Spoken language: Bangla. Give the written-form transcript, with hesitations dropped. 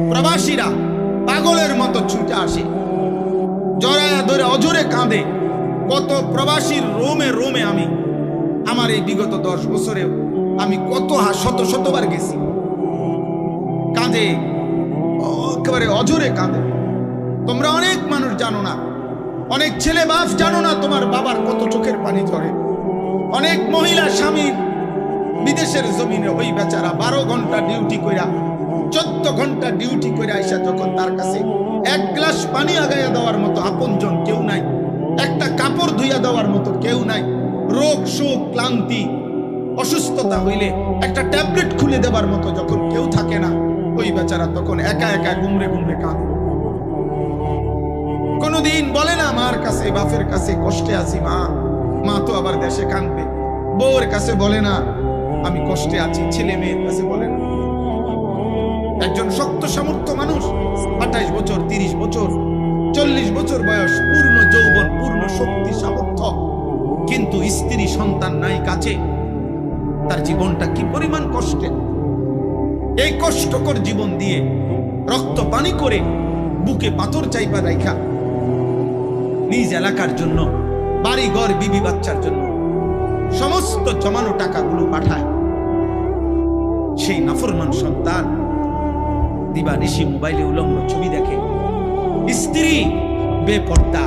প্রবাসীরা পাগলের মতো ছুটে আসে, জড়ায়া ধরে অজরে কাঁদে। কত প্রবাসীর রোমে রোমে আমি আমার এই বিগত 10 বছরে আমি কত শতবার গেছি। কাঁদে, একেবারে অজরে কাঁদে। তোমরা অনেক মানুষ জানো না, অনেক ছেলে বাপ জানো না তোমার বাবার কত চোখের পানি ঝরে। অনেক মহিলা স্বামী বিদেশের জমিনে ওই বেচারা 12 ঘন্টা ডিউটি কইরা 14 ঘন্টা ডিউটি করে আইসা যখন তার কাছে 1 গ্লাস পানি আগাইয়া দেওয়ার মতো আপনজন কেউ নাই, একটা কাপড় ধুইয়া দেওয়ার মতো কেউ নাই, রোগ শোক ক্লান্তি অসুস্থতা হইলে একটা ট্যাবলেট খুলে দেবার মতো যখন কেউ থাকে না, ওই বেচারা তখন একা একা গুমরে গুমরে কাঁদে। কোনদিন বলে না মার কাছে বাপের কাছে কষ্টে আছি, মা তো আবার দেশে কাঁদবে। বউর কাছে বলে না আমি কষ্টে আছি, ছেলে মেয়ের কাছে বলে না। একজন শক্ত সামর্থ্য মানুষ 28 বছর 30 বছর 40 বছর বয়স, পূর্ণ যৌবন, পূর্ণ শক্তি সামর্থ্য, কিন্তু স্ত্রী সন্তান নাই কাছে, তার জীবনটা কি পরিমাণ কষ্টে। এই কষ্টকর জীবন দিয়ে রক্ত পানি করে বুকে পাথর চাইপা রাইখা নিজ এলাকার জন্য, বাড়ি ঘর বিবি বাচ্চার জন্য সমস্ত জমানো টাকাগুলো পাঠায়। সেই নাফরমান সন্তান দিবানিশি মোবাইলে উলঙ্গ ছবি দেখে, স্ত্রী বেপর্দা,